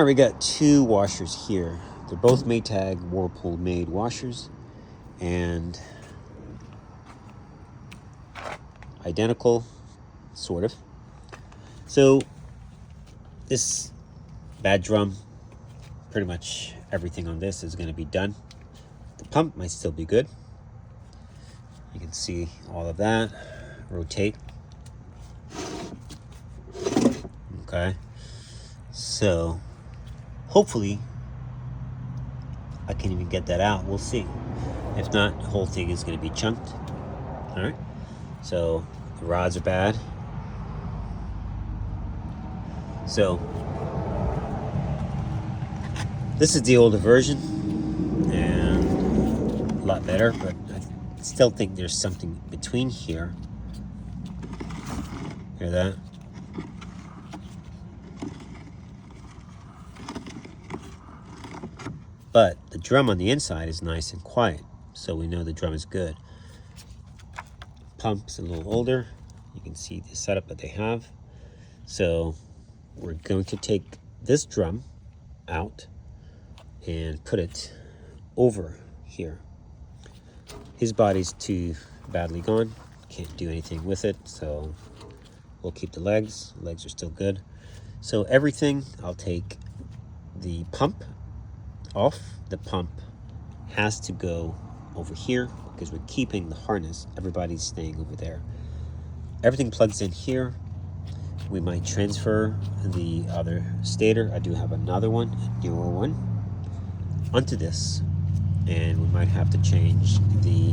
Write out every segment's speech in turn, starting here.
All right, we got two washers here. They're both Maytag Whirlpool made washers and identical, sort of. So this bad drum, pretty much everything on this is going to be done. The pump might still be good. You can see all of that. Rotate. Okay. So hopefully I can even get that out. We'll see. If not, the whole thing is going to be chunked. All right. So the rods are bad. So this is the older version and a lot better, but I still think there's something between here. Hear that? But the drum on the inside is nice and quiet, so we know the drum is good. Pump's a little older. You can see the setup that they have. So we're going to take this drum out and put it over here. His body's too badly gone. Can't do anything with it, so we'll keep the legs. Legs are still good. So everything, I'll take the pump off. The pump has to go over here because we're keeping the harness. Everybody's staying over there. Everything plugs in here. We might transfer the other stator. I do have another one, a newer one, onto this, and we might have to change the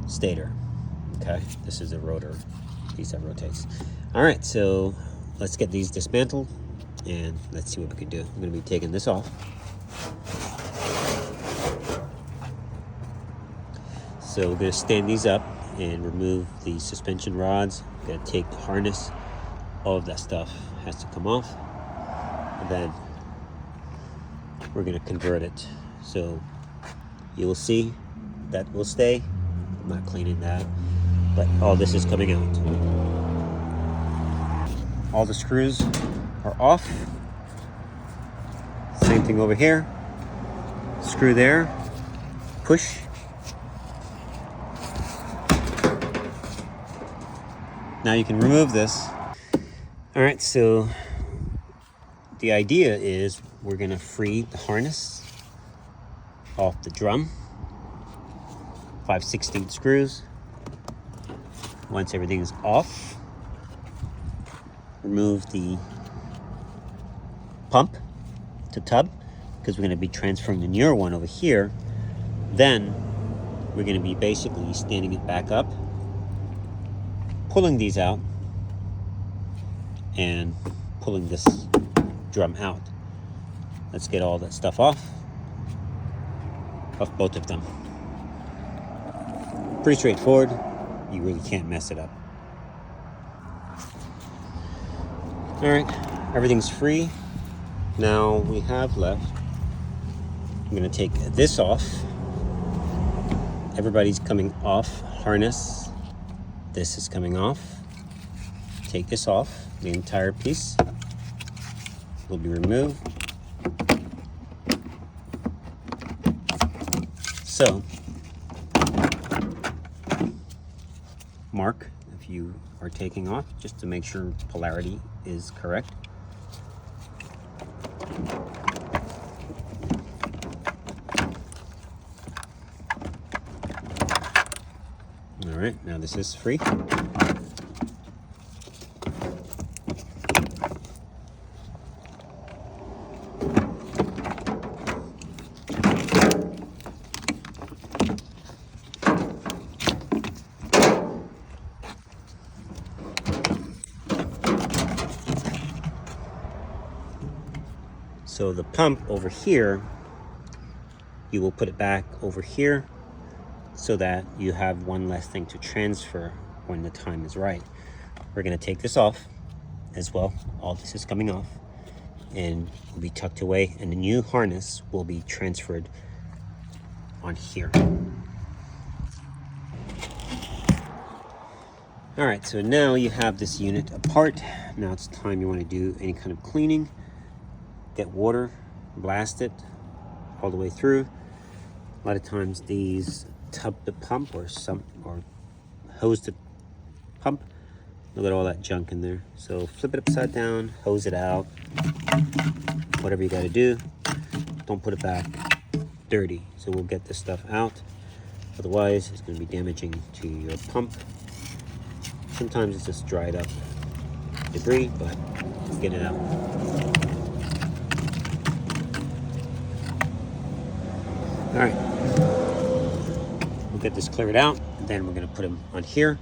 stator. Okay, this is a rotor piece that rotates. All right, so let's get these dismantled and let's see what we can do. I'm going to be taking this off. So we're going to stand these up and remove the suspension rods. We're going to take the harness. All of that stuff has to come off. And then we're going to convert it. So you will see that will stay. I'm not cleaning that, but all this is coming out. All the screws are off. Same thing over here. Screw there, push. Now you can remove this. All right, so the idea is we're gonna free the harness off the drum. 5/16 screws. Once everything is off, remove the pump to tub because we're going to be transferring the newer one over here. Then we're going to be basically standing it back up, pulling these out, and pulling this drum out. Let's get all that stuff off both of them. Pretty straightforward. You really can't mess it up. All right, everything's free. Now we have left, I'm gonna take this off. Everybody's coming off harness. This is coming off. Take this off. The entire piece will be removed. So, mark if you are taking off, just to make sure polarity is correct. All right, now this is free. So the pump over here, you will put it back over here so that you have one less thing to transfer when the time is right. We're going to take this off as well. All this is coming off and will be tucked away, and the new harness will be transferred on here. All right, so now you have this unit apart. Now it's time you want to do any kind of cleaning. Get water, blast it all the way through. A lot of times these tub to pump or hose to pump. Look at all that junk in there. So flip it upside down, hose it out, whatever you got to do. Don't put it back dirty. So we'll get this stuff out. Otherwise, it's going to be damaging to your pump. Sometimes it's just dried up debris, but get it out. All right, we'll get this cleared out, and then we're going to put them on here.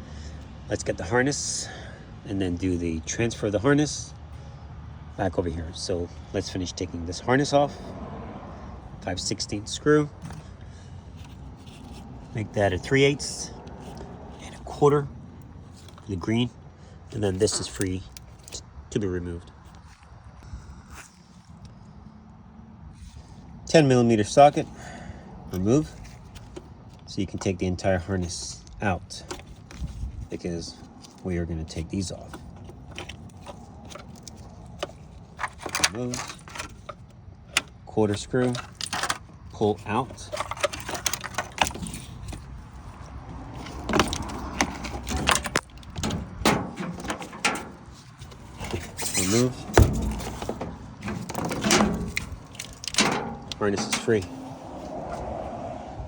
Let's get the harness and then do the transfer of the harness back over here. So let's finish taking this harness off. 5/16 screw. Make that a 3/8 and a 1/4. The green, and then this is free to be removed. 10mm socket, remove, so you can take the entire harness out, because we are going to take these off. Remove, 1/4 screw, pull out. Remove. Harness is free.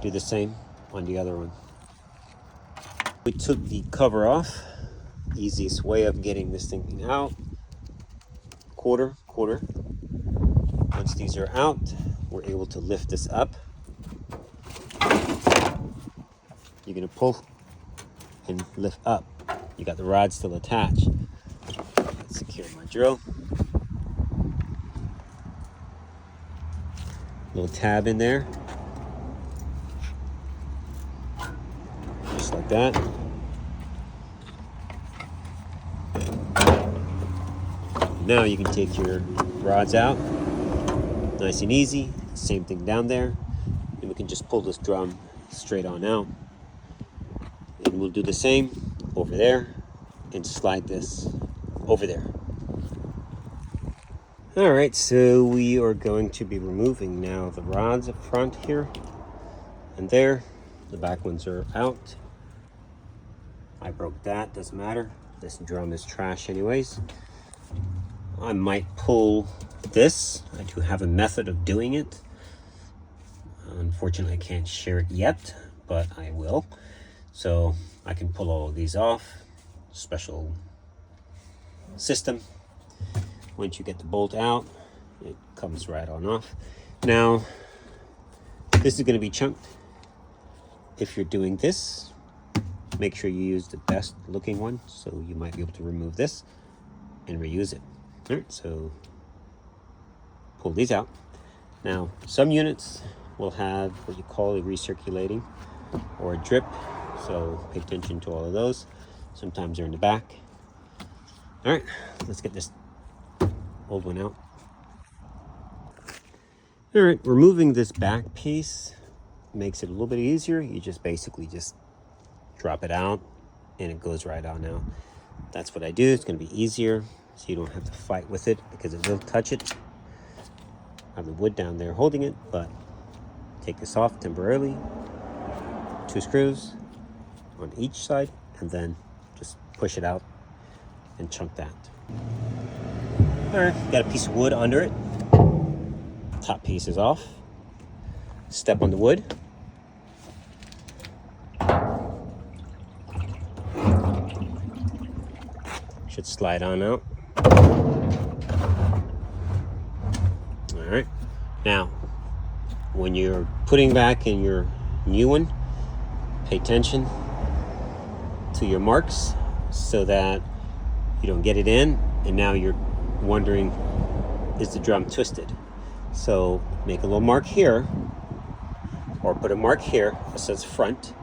Do the same on the other one. We took the cover off. Easiest way of getting this thing out. 1/4. Once these are out, we're able to lift this up. You're gonna pull and lift up. You got the rod still attached. Secure my drill. Little tab in there. Just like that. Now you can take your rods out. Nice and easy. Same thing down there. And we can just pull this drum straight on out. And we'll do the same over there and slide this over there. All right, so we are going to be removing now the rods up front here and there. The back ones are out. I broke that, doesn't matter. This drum is trash anyways. I might pull this. I do have a method of doing it. Unfortunately, I can't share it yet, but I will. So I can pull all of these off. Special system. Once you get the bolt out, it comes right on off. Now, this is going to be chunked. If you're doing this, make sure you use the best looking one, so you might be able to remove this and reuse it. All right, so pull these out. Now, some units will have what you call a recirculating or a drip, so pay attention to all of those. Sometimes they're in the back. All right, let's get this old one out. All right, removing this back piece makes it a little bit easier. You just basically just drop it out and it goes right on out. That's what I do. It's going to be easier, so you don't have to fight with it, because it will touch it. I have the wood down there holding it, but take this off temporarily. 2 screws on each side, and then just push it out and chunk that. All right, got a piece of wood under it. Top piece is off. Step on the wood. Should slide on out. All right. Now, when you're putting back in your new one, pay attention to your marks so that you don't get it in, and now you're wondering, is the drum twisted? So make a little mark here, or put a mark here that says front,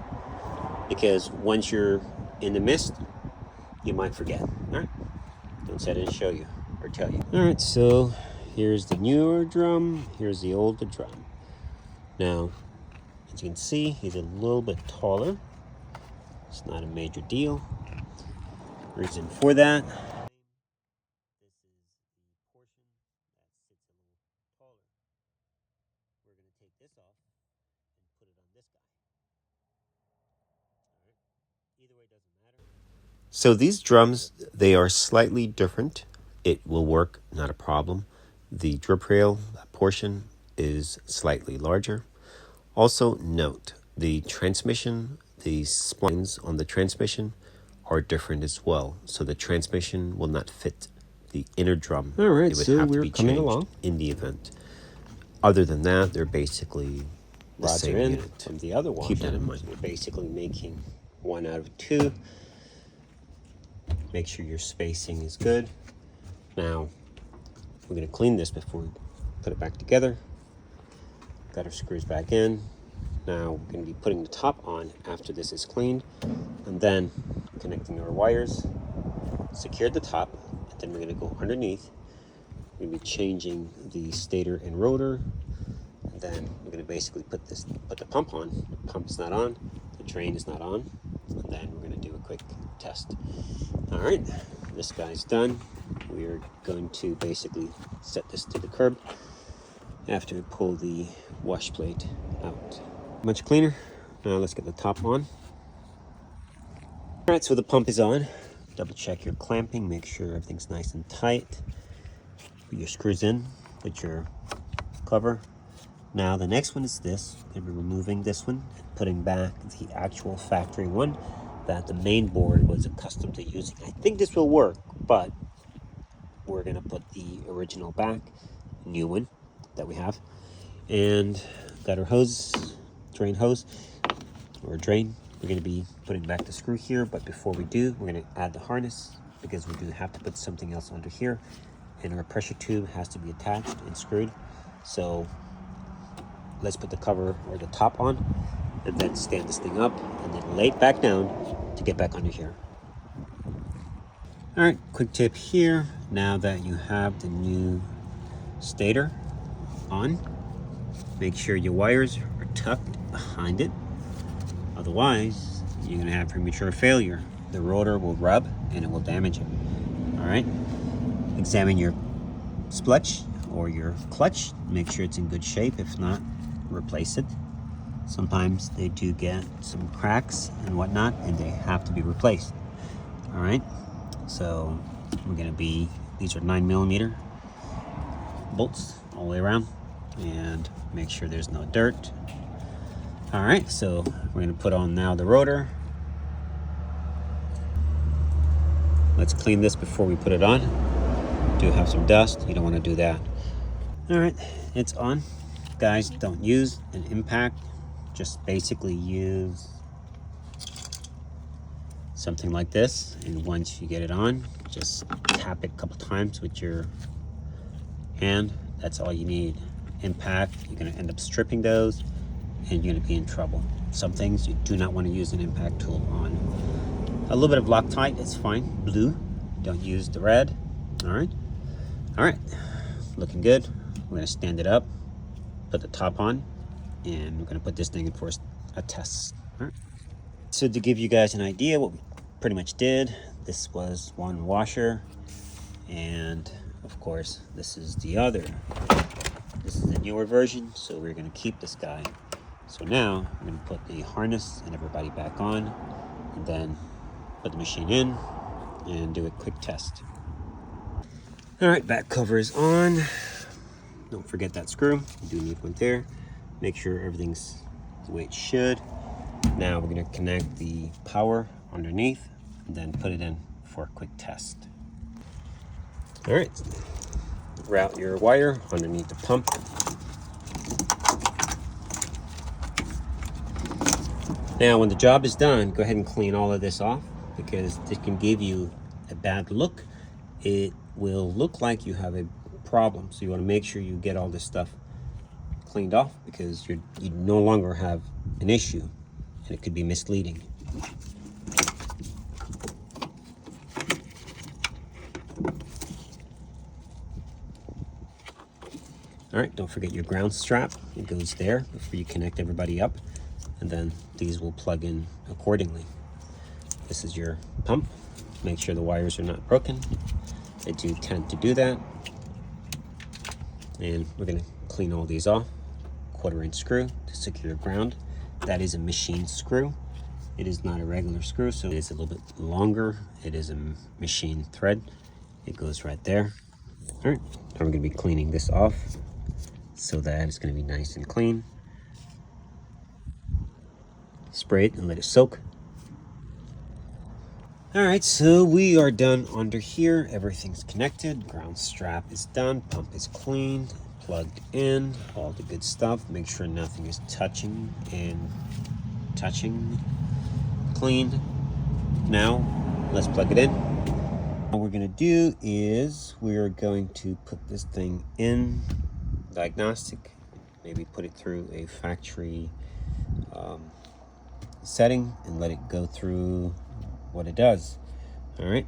because once you're in the mist, you might forget. All right, don't say I didn't show you or tell you. All right, so here's the newer drum, here's the older drum. Now, as you can see, he's a little bit taller. It's not a major deal. screws in for that. This is the portion that sits a little taller. We're going to take this off and put it on this guy. All right. Either way doesn't matter. So these drums, they are slightly different. It will work, not a problem. The drip rail, that portion, is slightly larger. Also note, the transmission, the splines on the transmission are different as well. So the transmission will not fit the inner drum. All right, it would so have to we're be coming changed along. in the event. Other than that, they're basically the Rods same are in unit. from the other washer. Keep that in mind. We're basically making 1 out of 2. Make sure your spacing is good. Now, we're going to clean this before we put it back together. Got our screws back in. Now we're going to be putting the top on after this is cleaned, and then connecting our wires, secure the top, and then we're going to go underneath. We're going to be changing the stator and rotor, and then we're going to basically put the pump on. The pump is not on, the drain is not on, and then we're going to do a quick test. All right, this guy's done. We are going to basically set this to the curb after we pull the wash plate out. Much cleaner. Now let's get the top on. All right, so the pump is on. Double check your clamping, make sure everything's nice and tight. Put your screws in, put your cover. Now the next one is this. We're going to be removing this one and putting back the actual factory one that the main board was accustomed to using. I think this will work, but we're going to put the original back, new one that we have. And got our hose, drain hose, or drain. We're going to be putting back the screw here, but before we do, we're going to add the harness because we do have to put something else under here, and our pressure tube has to be attached and screwed. So let's put the cover or the top on, and then stand this thing up, and then lay it back down to get back under here. All right, quick tip here. Now that you have the new stator on, make sure your wires are tucked behind it. Otherwise, you're gonna have premature failure. The rotor will rub and it will damage it. All right, examine your splutch or your clutch. Make sure it's in good shape. If not, replace it. Sometimes they do get some cracks and whatnot, and they have to be replaced. All right, so we're gonna be, these are 9mm bolts all the way around, and make sure there's no dirt. All right, so we're gonna put on now the rotor. Let's clean this before we put it on. Do have some dust, you don't wanna do that. All right, it's on. Guys, don't use an impact. Just basically use something like this, and once you get it on, just tap it a couple times with your hand. That's all you need. Impact, you're going to end up stripping those, and you're going to be in trouble. Some things you do not want to use an impact tool on. A little bit of Loctite is fine. Blue, don't use the red. All right, looking good. We're going to stand it up, put the top on, and we're going to put this thing in for a test. All right. So to give you guys an idea what we pretty much did, this was one washer, and of course this is the other. This is the newer version, so we're going to keep this guy. So now we're going to put the harness and everybody back on, and then put the machine in and do a quick test. All right, back cover is on. Don't forget that screw, you do need one there. Make sure everything's the way it should. Now we're going to connect the power underneath and then put it in for a quick test. All right, route your wire underneath the pump. Now when the job is done, go ahead and clean all of this off because this can give you a bad look. It will look like you have a problem, so you want to make sure you get all this stuff cleaned off because you no longer have an issue, and it could be misleading. All right, don't forget your ground strap. It goes there before you connect everybody up, and then these will plug in accordingly. This is your pump. Make sure the wires are not broken. They do tend to do that. And we're going to clean all these off. 1/4" screw to secure ground. That is a machine screw. It is not a regular screw, so it is a little bit longer. It is a machine thread. It goes right there. All right, now we're going to be cleaning this off so that it's going to be nice and clean. Spray it and let it soak. All right, so we are done under here. Everything's connected. Ground strap is done. Pump is cleaned, plugged in, all the good stuff. Make sure nothing is touching and cleaned. Now, let's plug it in. What we're gonna do is we're going to put this thing in Diagnostic, maybe put it through a factory setting and let it go through what it does. All right,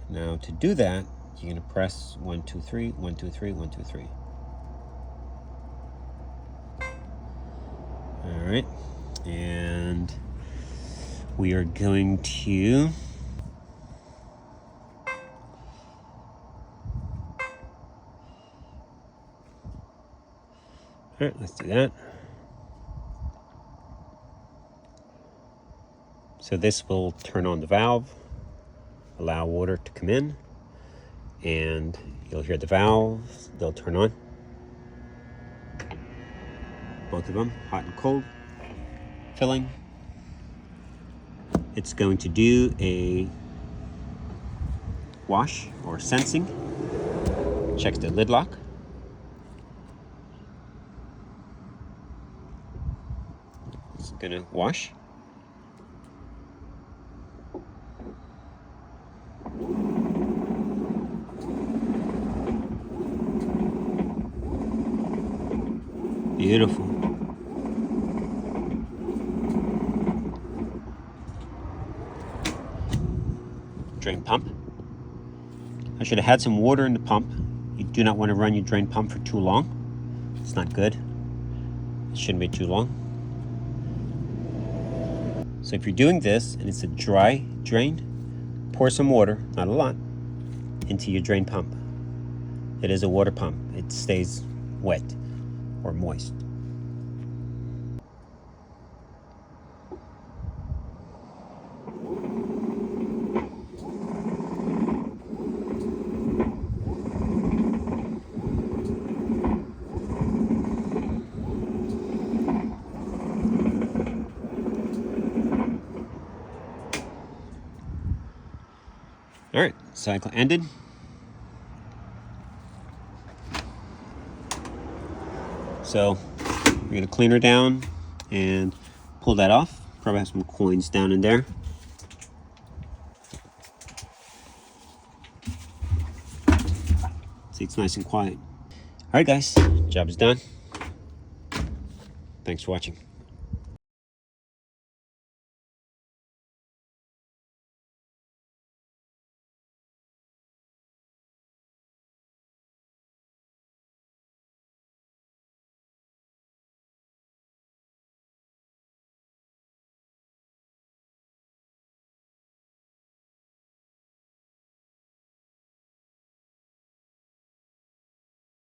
now to do that, you're gonna press 1, 2, 3, 1, 2, 3, 1, 2, 3. All right, and we are going to all right, let's do that. So this will turn on the valve, allow water to come in, and you'll hear the valves, they'll turn on. Both of them, hot and cold, filling. It's going to do a wash or sensing. Checks the lid lock. It's gonna wash. Beautiful. Drain pump. I should have had some water in the pump. You do not want to run your drain pump for too long. It's not good. It shouldn't be too long. So if you're doing this and it's a dry drain, pour some water, not a lot, into your drain pump. It is a water pump. It stays wet or moist. All right, cycle ended. So we're gonna clean her down and pull that off. Probably have some coins down in there. See, it's nice and quiet. All right, guys, job is done. Thanks for watching.